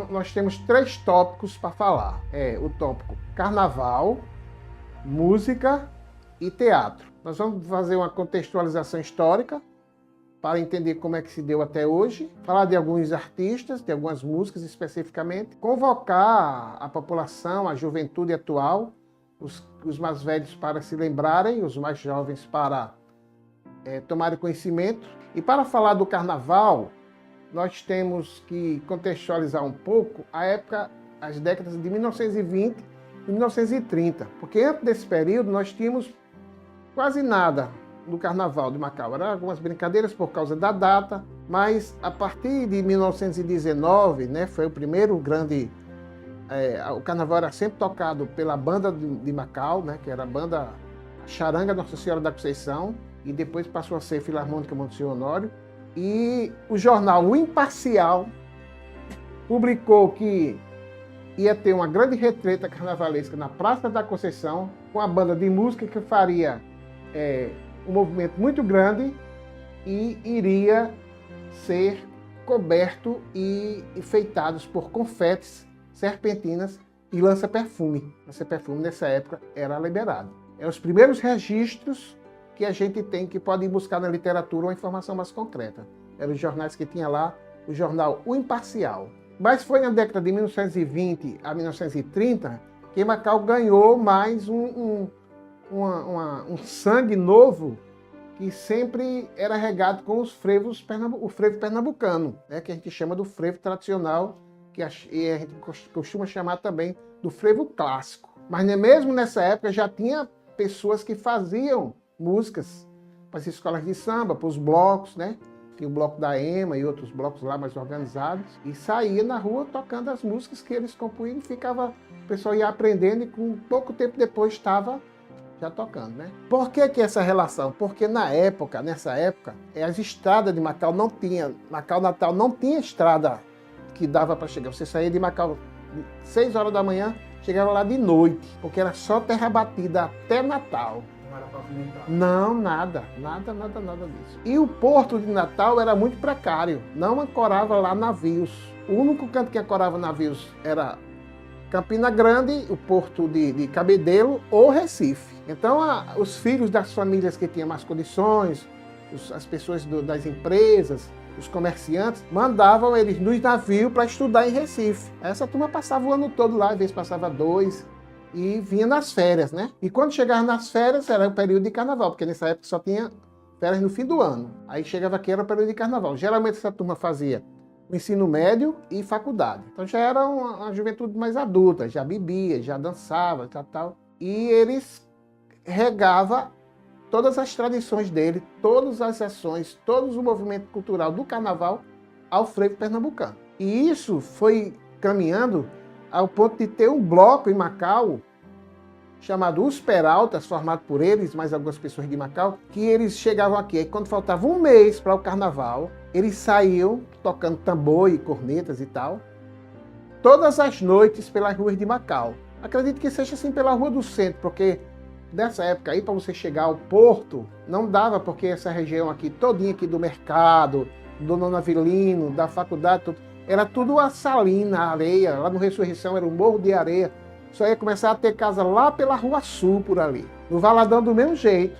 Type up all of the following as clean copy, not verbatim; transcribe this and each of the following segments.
nós temos 3 tópicos para falar. É o tópico carnaval, música e teatro. Nós vamos fazer uma contextualização histórica para entender como é que se deu até hoje, falar de alguns artistas, de algumas músicas especificamente, convocar a população, a juventude atual, os mais velhos para se lembrarem, os mais jovens para tomarem conhecimento. E para falar do carnaval, nós temos que contextualizar um pouco a época, as décadas de 1920 e 1930, porque antes desse período nós tínhamos quase nada do carnaval de Macau. Eram algumas brincadeiras por causa da data, mas a partir de 1919, né, foi o primeiro grande... o carnaval era sempre tocado pela banda de Macau, né, que era a banda Charanga Nossa Senhora da Conceição, e depois passou a ser Filarmônica Monsenhor Honório. E o jornal O Imparcial publicou que ia ter uma grande retreta carnavalesca na Praça da Conceição, com a banda de música que faria um movimento muito grande e iria ser coberto e enfeitados por confetes, serpentinas e lança-perfume. Lança-perfume nessa época era liberado. Os primeiros registros que a gente tem, que podem buscar na literatura uma informação mais concreta. Eram os jornais que tinha lá, o jornal O Imparcial. Mas foi na década de 1920 a 1930 que Macau ganhou mais um sangue novo, que sempre era regado com os frevos, o frevo pernambucano, né, que a gente chama do frevo tradicional, que a gente costuma chamar também do frevo clássico. Mas mesmo nessa época já tinha pessoas que faziam músicas para as escolas de samba, para os blocos, né? Tinha o bloco da EMA e outros blocos lá mais organizados, e saía na rua tocando as músicas que eles compunham, e ficava, o pessoal ia aprendendo e com pouco tempo depois estava já tocando, né? Por que essa relação? Porque nessa época, as estradas de Macau não tinha, Macau Natal não tinha estrada que dava para chegar. Você saía de Macau 6 horas da manhã, chegava lá de noite, porque era só terra batida até Natal. Não, nada disso. E o porto de Natal era muito precário, não ancorava lá navios. O único canto que ancorava navios era Campina Grande, o porto de Cabedelo ou Recife. Então, os filhos das famílias que tinham mais condições, as pessoas das empresas, os comerciantes, mandavam eles nos navios para estudar em Recife. Essa turma passava o ano todo lá, às vezes passava 2, e vinha nas férias, né? E quando chegava nas férias, era o período de carnaval, porque nessa época só tinha férias no fim do ano. Aí chegava aqui, era o período de carnaval. Geralmente essa turma fazia o ensino médio e faculdade. Então já era uma juventude mais adulta, já bebia, já dançava, tal. E eles regavam todas as tradições dele, todas as ações, todo o movimento cultural do carnaval ao frevo pernambucano. E isso foi caminhando ao ponto de ter um bloco em Macau, chamado Os Peraltas, formado por eles, mais algumas pessoas de Macau, que eles chegavam aqui, e quando faltava um mês para o carnaval, eles saíam tocando tambor e cornetas e tal, todas as noites pelas ruas de Macau. Acredito que seja assim pela Rua do Centro, porque nessa época aí, para você chegar ao porto, não dava, porque essa região aqui, todinha aqui do mercado, do Nono Avelino, da faculdade, tudo, era tudo a salina, a areia. Lá no Ressurreição era um morro de areia. Só ia começar a ter casa lá pela Rua Sul, por ali. No Valadão do mesmo jeito.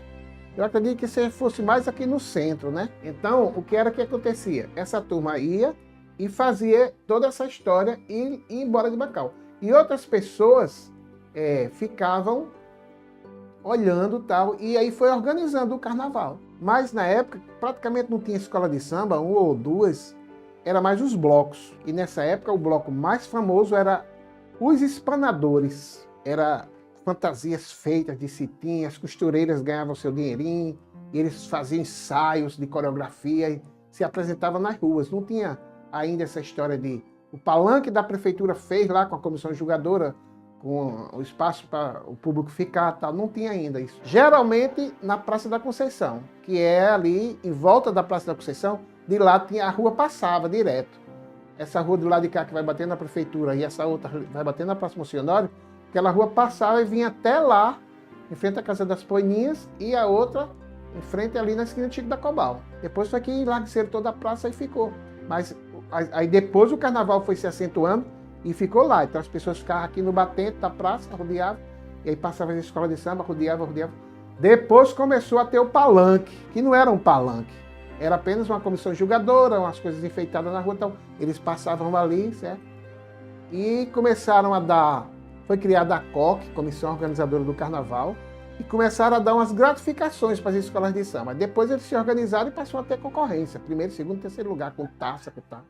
Eu acredito que se fosse mais aqui no centro, né? Então, o que era que acontecia? Essa turma ia e fazia toda essa história e ia embora de Macau. E outras pessoas ficavam olhando e tal, e aí foi organizando o carnaval. Mas na época, praticamente não tinha escola de samba, 1 ou 2, era mais os blocos. E nessa época, o bloco mais famoso era os espanadores. Era fantasias feitas de cetim, as costureiras ganhavam seu dinheirinho, e eles faziam ensaios de coreografia e se apresentavam nas ruas. Não tinha ainda essa história de... O palanque da prefeitura fez lá com a comissão julgadora, com o espaço para o público ficar, tal, não tinha ainda isso. Geralmente na Praça da Conceição, que é ali em volta da Praça da Conceição, de lá tinha, a rua passava direto. Essa rua do lado de cá que vai bater na prefeitura e essa outra vai bater na Praça Monsenhor Honório, aquela rua passava e vinha até lá, em frente à Casa das Poininhas, e a outra em frente ali na esquina antiga da Cobal. Depois foi que enlargueceram toda a praça e ficou. Mas Aí depois o carnaval foi se acentuando e ficou lá. Então as pessoas ficavam aqui no batente da praça, rodeavam, e aí passavam na escola de samba, rodeavam. Depois começou a ter o palanque, que não era um palanque, era apenas uma comissão julgadora, umas coisas enfeitadas na rua, então eles passavam ali, certo? E começaram a dar, foi criada a COC, Comissão Organizadora do Carnaval, e começaram a dar umas gratificações para as escolas de samba. Depois eles se organizaram e passaram a ter concorrência, primeiro, segundo, terceiro lugar, com taça, com tal,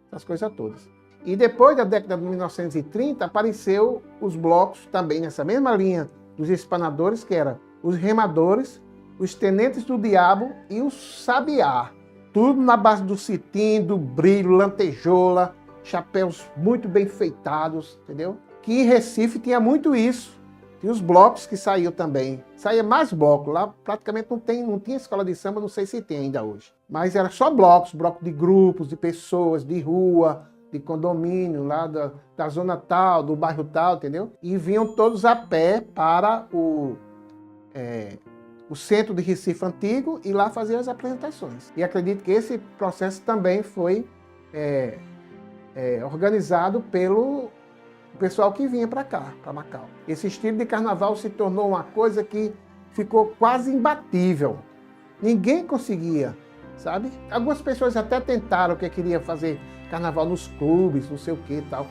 essas coisas todas. E depois da década de 1930, apareceu os blocos também nessa mesma linha dos espanadores, que eram os remadores, os tenentes do diabo e o sabiá. Tudo na base do cetim, do brilho, lantejola, chapéus muito bem feitados, entendeu? Que em Recife tinha muito isso. E os blocos que saíam também. Saía mais bloco. Lá praticamente não tinha escola de samba, não sei se tem ainda hoje. Mas era só blocos, bloco de grupos, de pessoas, de rua, de condomínio, lá da zona tal, do bairro tal, entendeu? E vinham todos a pé para o centro de Recife Antigo e lá fazer as apresentações. E acredito que esse processo também foi organizado pelo pessoal que vinha para cá, para Macau. Esse estilo de carnaval se tornou uma coisa que ficou quase imbatível. Ninguém conseguia, sabe? Algumas pessoas até tentaram que queriam fazer carnaval nos clubes, não sei o que e tal.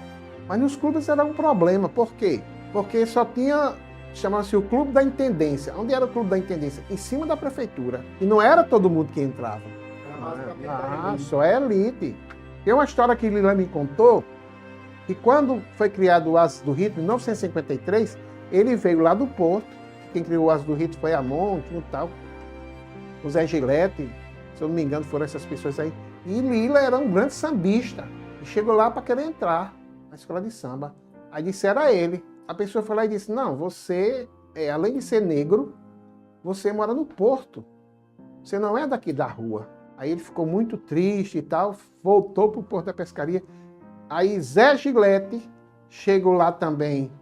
Mas nos clubes era um problema. Por quê? Porque só tinha, chamava-se o Clube da Intendência. Onde era o Clube da Intendência? Em cima da prefeitura. E não era todo mundo que entrava. Só é elite. Tem uma história que Lila me contou, que quando foi criado o Ases do Ritmo, em 1953, ele veio lá do Porto. Quem criou o Ases do Ritmo foi Amon, e tal. O Zé Gilete, se eu não me engano, foram essas pessoas aí. E Lila era um grande sambista. E chegou lá para querer entrar na escola de samba. Aí disseram a ele. A pessoa foi lá e disse, não, você, além de ser negro, você mora no Porto. Você não é daqui da rua. Aí ele ficou muito triste e tal, voltou para o Porto da Pescaria. Aí Zé Gilete chegou lá também.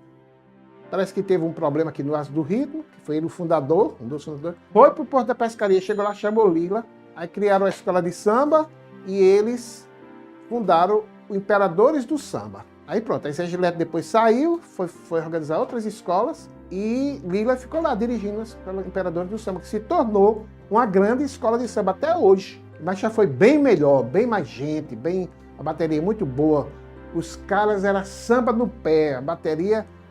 Parece que teve um problema aqui no Ases do Ritmo, que foi ele o fundador, um dos fundadores. Foi para o Porto da Pescaria, chegou lá, chamou Lila. Aí criaram a escola de samba e eles fundaram o Imperadores do Samba. Aí pronto, aí Zé Gilete depois saiu, foi organizar outras escolas e Lila ficou lá dirigindo a escola Imperadores do Samba, que se tornou uma grande escola de samba até hoje. Mas já foi bem melhor, bem mais gente, a bateria muito boa. Os caras era samba no pé,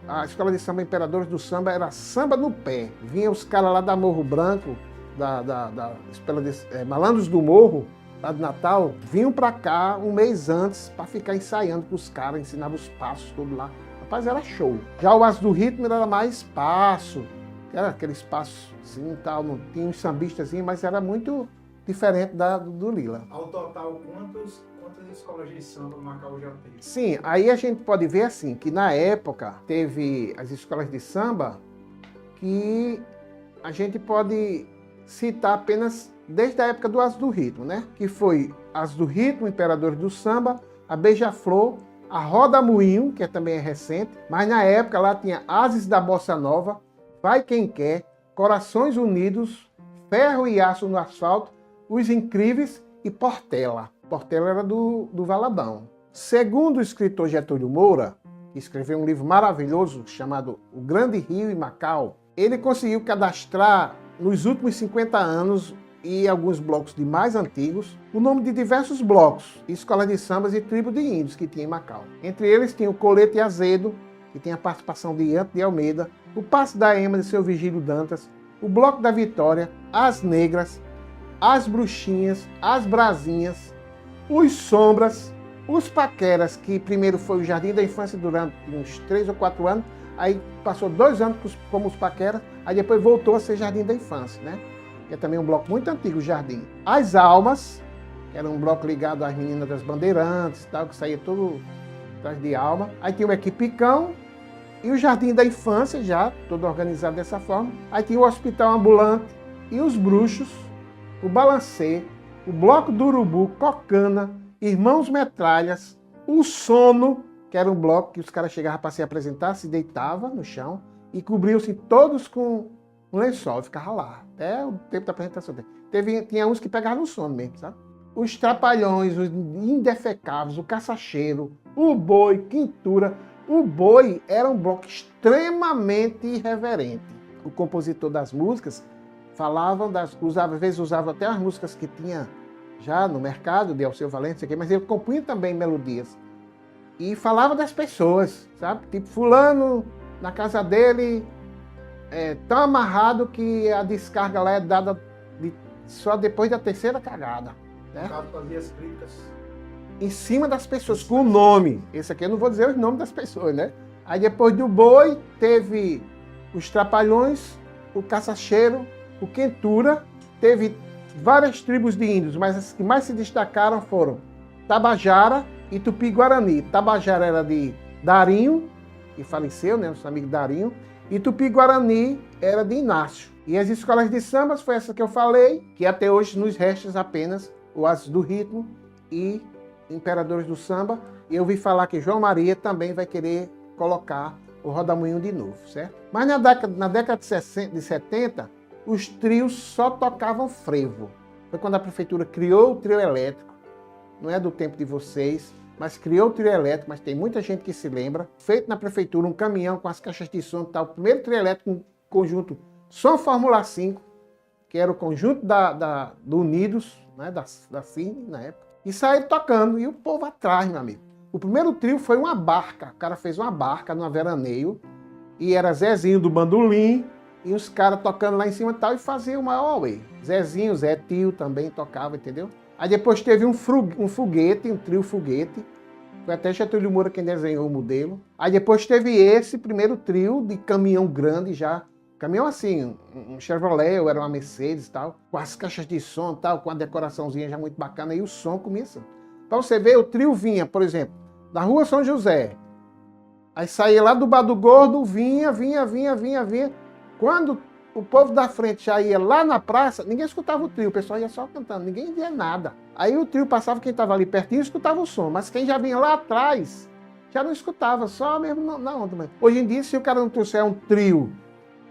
a escola de samba Imperadores do Samba era samba no pé. Vinha os caras lá da Morro Branco, Malandros do Morro, lá de Natal, vinham pra cá um mês antes para ficar ensaiando com os caras, ensinavam os passos tudo lá. Rapaz, era show. Já o Ases do Ritmo era mais passo, era aquele espaço assim e tal, não tinha uns sambistas, mas era muito diferente do Lila. Ao total, quantas escolas de samba Macau já teve? Sim, aí a gente pode ver assim, que na época teve as escolas de samba que a gente pode citar apenas desde a época do Ases do Ritmo, né? Que foi Ases do Ritmo, Imperadores do Samba, a Beija-Flor, a Roda Moinho, que também é recente, mas na época lá tinha Ases da Bossa Nova, Vai Quem Quer, Corações Unidos, Ferro e Aço no Asfalto, Os Incríveis e Portela. Portela era do Valadão. Segundo o escritor Getúlio Moura, que escreveu um livro maravilhoso chamado O Grande Rio e Macau, ele conseguiu cadastrar nos últimos 50 anos e alguns blocos de mais antigos, o nome de diversos blocos, escolas de sambas e tribo de índios que tinha em Macau. Entre eles tinha o Colete Azedo, que tem a participação de Iante de Almeida, o Passo da Ema de Seu Vigílio Dantas, o Bloco da Vitória, as Negras, as Bruxinhas, as Brasinhas, os Sombras, os Paqueras, que primeiro foi o Jardim da Infância durante uns 3 ou 4 anos, aí passou 2 anos como os Paqueras, aí depois voltou a ser Jardim da Infância, né? Que é também um bloco muito antigo, o Jardim. As Almas, que era um bloco ligado às meninas das Bandeirantes e tal, que saía todo atrás de Alma. Aí tinha o Equipicão e o Jardim da Infância, já todo organizado dessa forma. Aí tinha o Hospital Ambulante e os Bruxos, o Balancê, o Bloco do Urubu, Cocana, Irmãos Metralhas, o Sono, que era um bloco que os caras chegavam para se apresentar, se deitavam no chão e cobriam-se todos com um lençol, ficava lá, até o tempo da apresentação dele. Tinha uns que pegavam no sono mesmo, sabe? os Trapalhões, os Indefecáveis, o Caçacheiro, o Boi, Quintura. O Boi era um bloco extremamente irreverente. O compositor das músicas falavam às vezes usava até as músicas que tinha já no mercado, de Alceu Valença, mas ele compunha também melodias. E falava das pessoas, sabe? Tipo, fulano, na casa dele, tão amarrado que a descarga lá é dada só depois da terceira cagada. Né? No caso, fazia as críticas. Em cima das pessoas, com o nome. Esse aqui eu não vou dizer os nomes das pessoas, né? Aí depois do Boi, teve os Trapalhões, o Caçacheiro, o Quentura, teve várias tribos de índios, mas as que mais se destacaram foram Tabajara e Tupi-Guarani. Tabajara era de Darinho, que faleceu, né? Nosso amigo Darinho, e Tupi-Guarani era de Inácio. E as escolas de sambas foi essa que eu falei, que até hoje nos restas apenas o Oásis do Ritmo e Imperadores do Samba. E eu ouvi falar que João Maria também vai querer colocar o Rodamuinho de novo, certo? Mas na década de 70, os trios só tocavam frevo. Foi quando a prefeitura criou o trio elétrico. Não é do tempo de vocês, mas criou o trio elétrico, mas tem muita gente que se lembra. Feito na prefeitura um caminhão com as caixas de som e tal. O primeiro trio elétrico, um conjunto Som Fórmula 5, que era o conjunto do Unidos, né, da Cine na época. E saíram tocando, e o povo atrás, meu amigo. O primeiro trio foi uma barca. O cara fez uma barca numa veraneio, e era Zezinho do bandolim, e os caras tocando lá em cima e tal, e fazia o maior away. Zezinho, Zé Tio também tocava, entendeu? Aí depois teve um foguete, um trio foguete. Foi até Getúlio Moura quem desenhou o modelo. Aí depois teve esse primeiro trio de caminhão grande já. Caminhão assim, um Chevrolet, ou era uma Mercedes e tal, com as caixas de som e tal, com a decoraçãozinha já muito bacana, e o som começa. Pra você ver, o trio vinha, por exemplo, da Rua São José. Aí saía lá do Bar do Gordo, vinha. Quando o povo da frente já ia lá na praça, ninguém escutava o trio, o pessoal ia só cantando, ninguém via nada. Aí o trio passava, quem estava ali pertinho escutava o som, mas quem já vinha lá atrás já não escutava, só mesmo na onda. Hoje em dia, se o cara não trouxer um trio,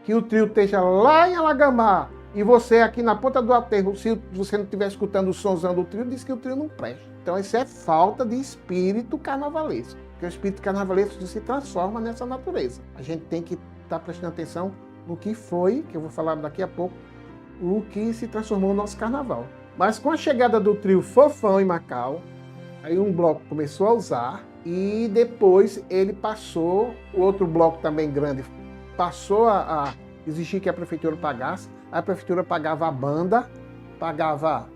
que o trio esteja lá em Alagamar, e você aqui na ponta do aterro, se você não estiver escutando o somzão do trio, diz que o trio não presta. Então isso é falta de espírito carnavalesco, porque o espírito carnavalesco se transforma nessa natureza. A gente tem que estar prestando atenção no que foi, que eu vou falar daqui a pouco, o que se transformou no nosso carnaval. Mas com a chegada do trio Fofão em Macau, aí um bloco começou a usar, e depois ele passou, o outro bloco também grande, passou a exigir que a prefeitura pagasse. A prefeitura pagava a banda, pagava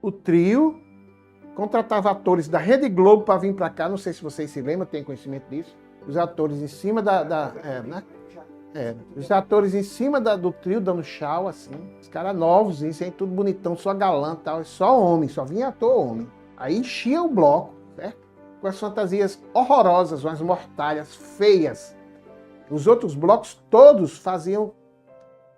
o trio, contratava atores da Rede Globo para vir para cá. Não sei se vocês se lembram, têm conhecimento disso. Os atores em cima os atores em cima do trio, dando tchau, assim. Os caras novos, isso aí, tudo bonitão, só galã e tal. Só homem, só vinha ator homem. Aí enchia o bloco, certo? Com as fantasias horrorosas, umas mortalhas feias. Os outros blocos todos faziam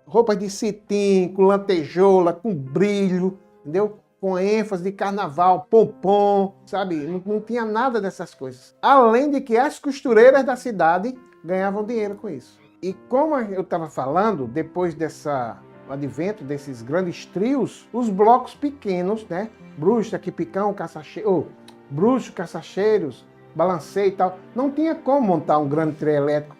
roupas de cetim, com lantejoula, com brilho, entendeu? Com ênfase de carnaval, pompom, sabe? Não tinha nada dessas coisas. Além de que as costureiras da cidade ganhavam dinheiro com isso. E como eu estava falando, depois do advento desses grandes trios, os blocos pequenos, né? Bruxa, Quipicão, Bruxo, Caçacheiros, Balancei e tal, não tinha como montar um grande trio elétrico,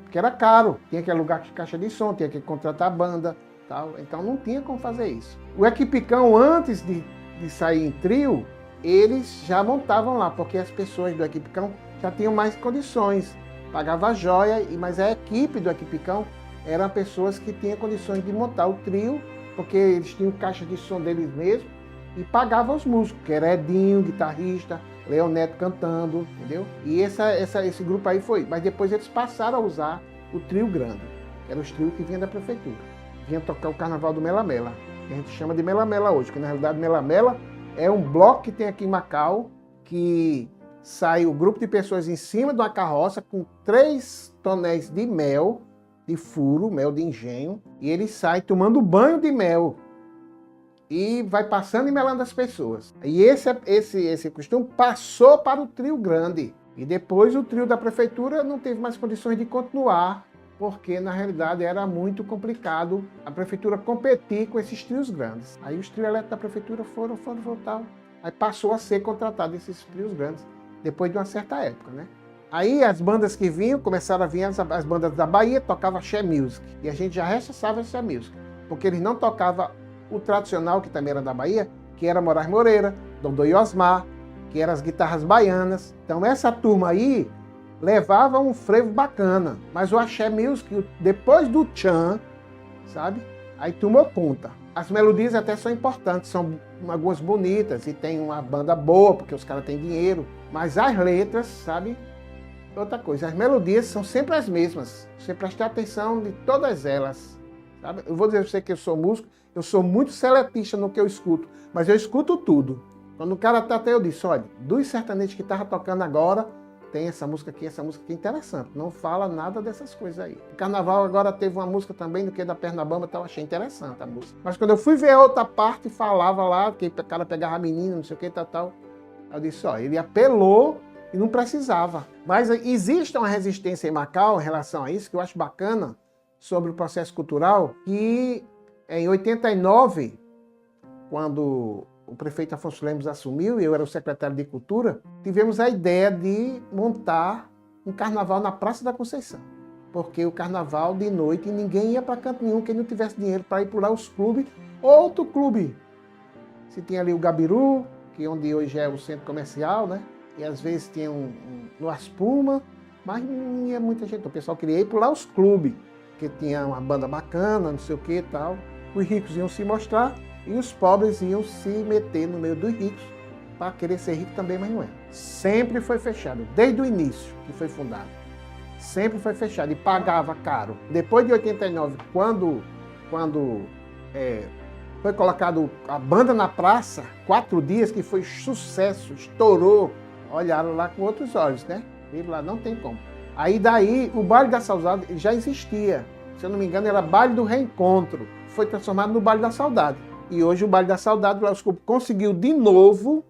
porque era caro, tinha que alugar caixa de som, tinha que contratar banda, tal, então não tinha como fazer isso. O Equipicão, antes de sair em trio, eles já montavam lá, porque as pessoas do Equipicão já tinham mais condições, pagava a joia, mas a equipe do Equipicão eram pessoas que tinham condições de montar o trio, porque eles tinham caixa de som deles mesmos, e pagavam os músicos, que era Edinho, guitarrista, Leoneto cantando, entendeu? E esse grupo aí foi. Mas depois eles passaram a usar o trio grande, que era os trios que vinham da prefeitura. Vinha tocar o carnaval do Mela-Mela, que a gente chama de Mela-Mela hoje, que na realidade Mela-Mela é um bloco que tem aqui em Macau, que sai o grupo de pessoas em cima de uma carroça com 3 tonéis de mel, de furo, mel de engenho, e eles saem tomando banho de mel. E vai passando e melando as pessoas. E esse costume passou para o trio grande. E depois o trio da prefeitura não teve mais condições de continuar, porque na realidade era muito complicado a prefeitura competir com esses trios grandes. Aí os trios elétricos da prefeitura foram tal. Aí passou a ser contratado esses trios grandes, depois de uma certa época, né? Aí as bandas que vinham, começaram a vir as bandas da Bahia, tocavam axé music. E a gente já rechaçava axé music, porque eles não tocavam o tradicional, que também era da Bahia, que era Moraes Moreira, Dom e Osmar, que eram as guitarras baianas. Então essa turma aí levava um frevo bacana, mas o axé music, depois do tchan, sabe? Aí tomou conta. As melodias até são importantes, são algumas bonitas e tem uma banda boa, porque os caras têm dinheiro, mas as letras, sabe? Outra coisa, as melodias são sempre as mesmas. Você prestar atenção de todas elas, sabe? Eu vou dizer pra você que eu sou músico, eu sou muito seletista no que eu escuto, mas eu escuto tudo. Quando o cara tá até, eu disse, olha, dos sertanejos que tava tocando agora, tem essa música aqui interessante. Não fala nada dessas coisas aí. O carnaval agora teve uma música também do que da Pernabamba, eu achei interessante a música. Mas quando eu fui ver a outra parte, falava lá, que o cara pegava a menina, não sei o que, tal. Eu disse, ó, ele apelou e não precisava. Mas existe uma resistência em Macau em relação a isso, que eu acho bacana, sobre o processo cultural, que em 89, quando o prefeito Afonso Lemos assumiu, e eu era o secretário de Cultura, tivemos a ideia de montar um carnaval na Praça da Conceição. Porque o carnaval de noite, ninguém ia para canto nenhum, quem não tivesse dinheiro para ir por lá os clubes, outro clube. Se tinha ali o Gabiru, que onde hoje é o centro comercial, né? E às vezes tinha no Aspuma, mas não ia muita gente. O pessoal queria ir por lá os clubes, que tinha uma banda bacana, não sei o que e tal. Os ricos iam se mostrar, e os pobres iam se meter no meio dos ricos para querer ser rico também, mas não é. Sempre foi fechado, desde o início que foi fundado. Sempre foi fechado e pagava caro. Depois de 89, quando foi colocado a banda na praça, 4 dias, que foi sucesso, estourou, olharam lá com outros olhos, né? Viram lá, não tem como. Aí daí, o Baile da Saudade já existia. Se eu não me engano, era Baile do Reencontro. Foi transformado no Baile da Saudade. E hoje o Baile da Saudade, o Glaucio Cubo conseguiu de novo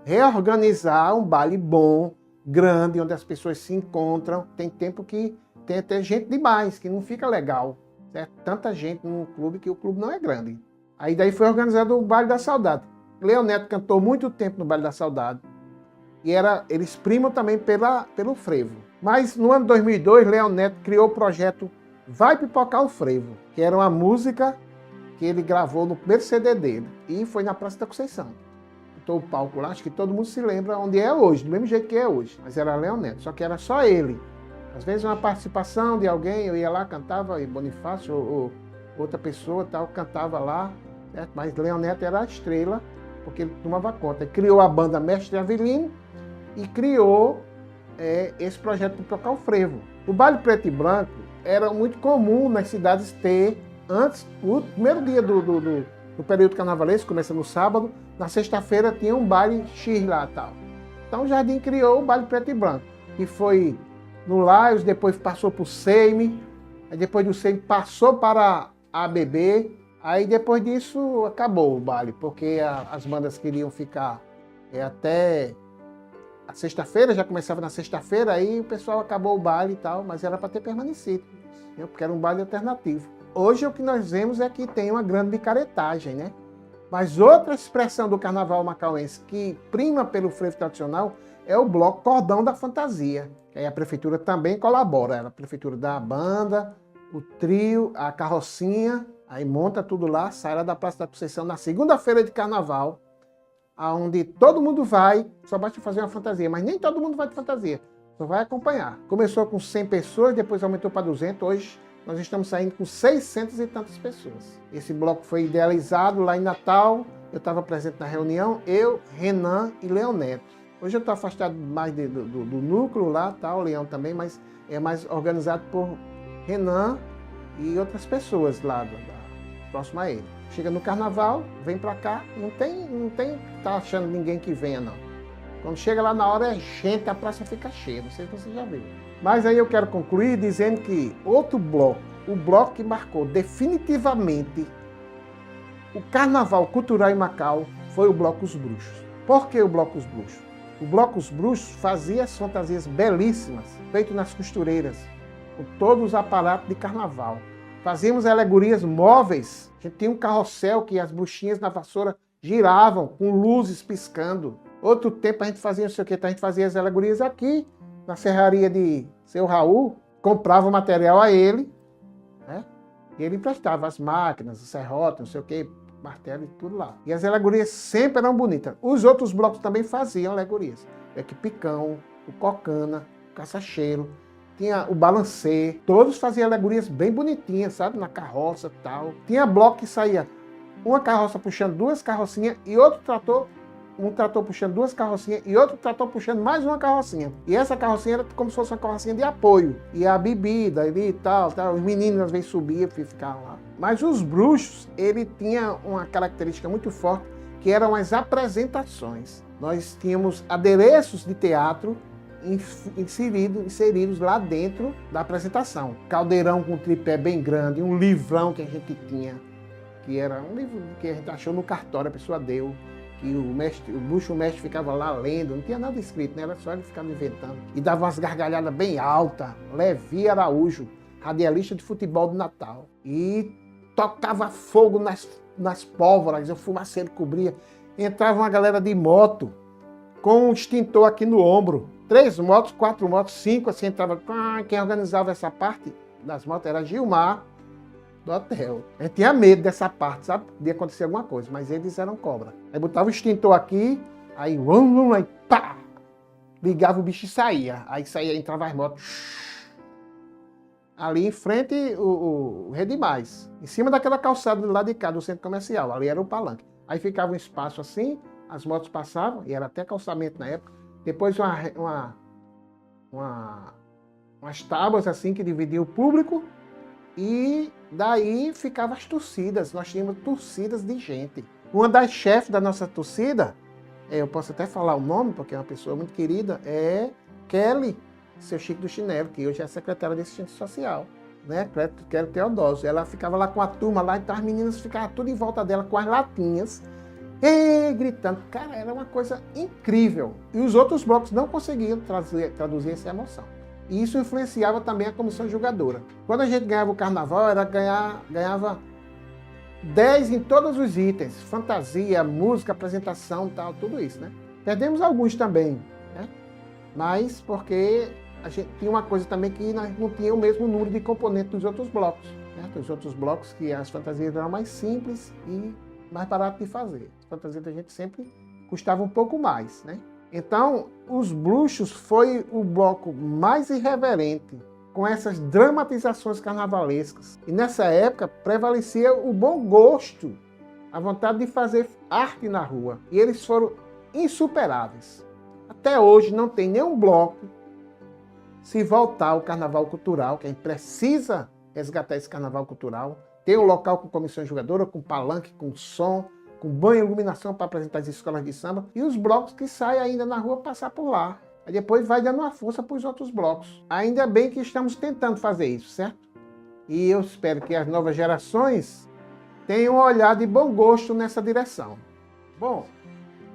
reorganizar um baile bom, grande, onde as pessoas se encontram. Tem tempo que tem até gente demais, que não fica legal. Certo? Tanta gente num clube que o clube não é grande. Aí daí foi organizado o Baile da Saudade. Leão Neto cantou muito tempo no Baile da Saudade. E eles primam também pelo frevo. Mas no ano 2002, Leão Neto criou o projeto Vai Pipocar o Frevo, que era uma música que ele gravou no primeiro CD dele, e foi na Praça da Conceição. Botou o palco lá, acho que todo mundo se lembra onde é hoje, do mesmo jeito que é hoje, mas era Leão Neto, só que era só ele. Às vezes uma participação de alguém, eu ia lá, cantava, e Bonifácio ou outra pessoa tal, cantava lá, certo? Mas Leão Neto era a estrela, porque ele tomava conta. Ele criou a banda Mestre Avelino e criou esse projeto de tocar o frevo. O baile preto e branco era muito comum nas cidades ter, antes, o primeiro dia do período carnavalesco, começa no sábado, na sexta-feira tinha um baile X lá e tal. Então o Jardim criou o baile preto e branco, que foi no Laios, depois passou para o Seime, aí depois do Seime passou para a ABB, aí depois disso acabou o baile, porque as bandas queriam ficar até a sexta-feira, já começava na sexta-feira, aí o pessoal acabou o baile e tal, mas era para ter permanecido, porque era um baile alternativo. Hoje o que nós vemos é que tem uma grande micaretagem, né? Mas outra expressão do carnaval macauense que prima pelo frevo tradicional é o bloco Cordão da Fantasia. Aí a prefeitura também colabora, a prefeitura dá a banda, o trio, a carrocinha, aí monta tudo lá, sai lá da Praça da Conceição na segunda-feira de carnaval, onde todo mundo vai, só basta fazer uma fantasia, mas nem todo mundo vai de fantasia, só vai acompanhar. Começou com 100 pessoas, depois aumentou para 200, hoje nós estamos saindo com 600 e tantas pessoas. Esse bloco foi idealizado lá em Natal, eu estava presente na reunião, eu, Renan e Leão Neto. Hoje eu estou afastado mais do núcleo lá, o Leão também, mas é mais organizado por Renan e outras pessoas lá próximo a ele. Chega no carnaval, vem para cá, não tem tá achando ninguém que venha, não. Quando chega lá na hora é gente, a praça fica cheia, não sei se você já viu. Mas aí eu quero concluir dizendo que outro bloco, o bloco que marcou definitivamente o carnaval cultural em Macau, foi o Bloco Os Bruxos. Por que o Bloco Os Bruxos? O Bloco Os Bruxos fazia as fantasias belíssimas, feitas nas costureiras. com todos os aparatos de carnaval. Fazíamos alegorias móveis. A gente tinha um carrossel que as buchinhas na vassoura giravam com luzes piscando. Outro tempo a gente fazia não sei o que, a gente fazia as alegorias aqui, na serraria de Seu Raul, comprava o material a ele, né? E ele emprestava as máquinas, o serrote, não sei o que, martelo e tudo lá. E as alegorias sempre eram bonitas. Os outros blocos também faziam alegorias. O Equipicão, o Cocana, o Caçacheiro, tinha o Balancê, todos faziam alegorias bem bonitinhas, sabe? Na carroça e tal. Tinha bloco que saía uma carroça puxando duas carrocinhas e outro trator, um trator puxando duas carrocinhas e outro trator puxando mais uma carrocinha. E essa carrocinha era como se fosse uma carrocinha de apoio. E a bebida ali e tal. Os meninos às vezes subiam e ficavam lá. Mas os bruxos, ele tinha uma característica muito forte, que eram as apresentações. Nós tínhamos adereços de teatro inseridos lá dentro da apresentação. Caldeirão com tripé bem grande, um livrão que a gente tinha, que era um livro que a gente achou no cartório, a pessoa deu, que o bruxo mestre ficava lá lendo, não tinha nada escrito, né? Era só ele ficava inventando. E dava umas gargalhadas bem altas. Levi Araújo, radialista de futebol do Natal. E tocava fogo nas pólvoras, o fumaceiro cobria. Entrava uma galera de moto, com um extintor aqui no ombro. 3 motos, 4 motos, 5, assim entrava. Quem organizava essa parte das motos era Gilmar, do hotel. A gente tinha medo dessa parte, sabe? Podia acontecer alguma coisa, mas eles eram cobra. Aí botava o extintor aqui, aí pá! Ligava o bicho e saía. Aí saía, entrava as motos. Ali em frente o Redimais. Em cima daquela calçada do lado de cá, do centro comercial. Ali era o palanque. Aí ficava um espaço assim, as motos passavam, e era até calçamento na época. Depois umas tábuas assim que dividiam o público. E daí ficavam as torcidas. Nós tínhamos torcidas de gente. Uma das chefes da nossa torcida, eu posso até falar o nome, porque é uma pessoa muito querida, é Kelly, seu Chico do Chinelo, que hoje é secretária de assistência social, né? Kelly Teodósio. Ela ficava lá com a turma lá, então as meninas ficavam tudo em volta dela com as latinhas, e gritando. Cara, era uma coisa incrível. E os outros blocos não conseguiam traduzir essa emoção. E isso influenciava também a comissão julgadora. Quando a gente ganhava o carnaval, ganhava 10 em todos os itens. Fantasia, música, apresentação, tal, tudo isso, né? Perdemos alguns também, né? Mas porque a gente tinha uma coisa também que não tinha o mesmo número de componentes dos outros blocos. Certo? Os outros blocos que as fantasias eram mais simples e mais barato de fazer. As fantasias da gente sempre custavam um pouco mais, né? Então, os bruxos foi o bloco mais irreverente, com essas dramatizações carnavalescas. E nessa época prevalecia o bom gosto, a vontade de fazer arte na rua. E eles foram insuperáveis. Até hoje não tem nenhum bloco, se voltar ao carnaval cultural, que a gente precisa resgatar esse carnaval cultural, ter um local com comissão julgadora, com palanque, com som, com banho e iluminação para apresentar as escolas de samba, e os blocos que saem ainda na rua passar por lá. Aí depois vai dando uma força para os outros blocos. Ainda bem que estamos tentando fazer isso, certo? E eu espero que as novas gerações tenham um olhar de bom gosto nessa direção. Bom,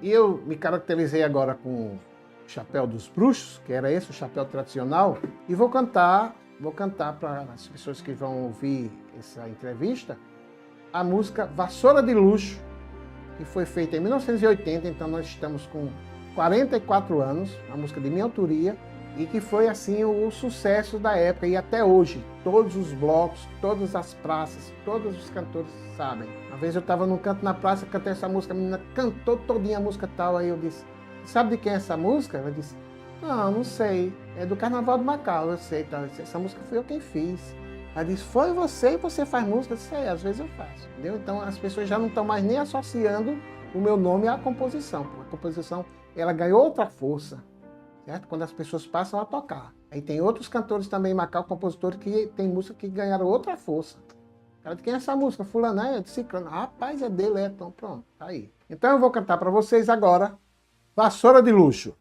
eu me caracterizei agora com o chapéu dos bruxos, que era esse o chapéu tradicional, e vou cantar para as pessoas que vão ouvir essa entrevista a música Vassoura de Luxo, que foi feita em 1980, então nós estamos com 44 anos, uma música de minha autoria, e que foi assim o sucesso da época, e até hoje, todos os blocos, todas as praças, todos os cantores sabem. Uma vez eu estava num canto na praça, cantei essa música, a menina cantou todinha a música tal, aí eu disse, sabe de quem é essa música? Ela disse, não sei, é do Carnaval do Macau, eu sei, tá? Essa música foi eu quem fiz. Ela disse, foi você e você faz música? Eu disse, às vezes eu faço, entendeu? Então as pessoas já não estão mais nem associando o meu nome à composição. A composição, ela ganhou outra força, certo? Quando as pessoas passam a tocar. Aí tem outros cantores também em Macau, compositores, que tem música que ganharam outra força. Ela disse, quem é essa música? Fulano, é de Ciclano. Rapaz, é dele, então pronto, tá aí. Então eu vou cantar para vocês agora, Vassoura de Luxo.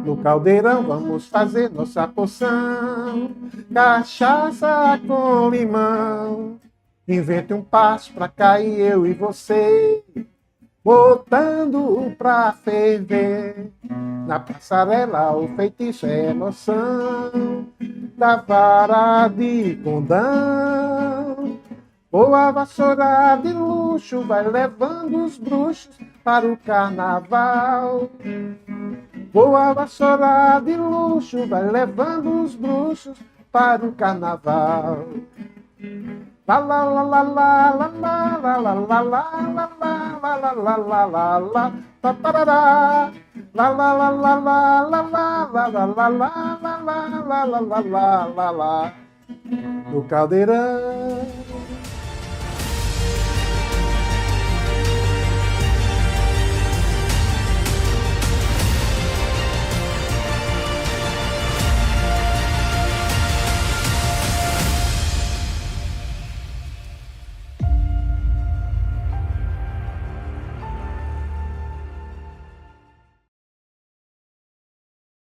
No caldeirão vamos fazer nossa poção, cachaça com limão. Invente um passo pra cá e eu e você, botando pra ferver. Na passarela o feitiço é emoção da vara de condão. Boa vassoura de luxo vai levando os bruxos para o carnaval. Boa vassoura de luxo vai levando os bruxos para o carnaval. La la la la la la la la la la la la la la la la la pa parará. La la la la la la la la la la la la la la la la la. No caldeirão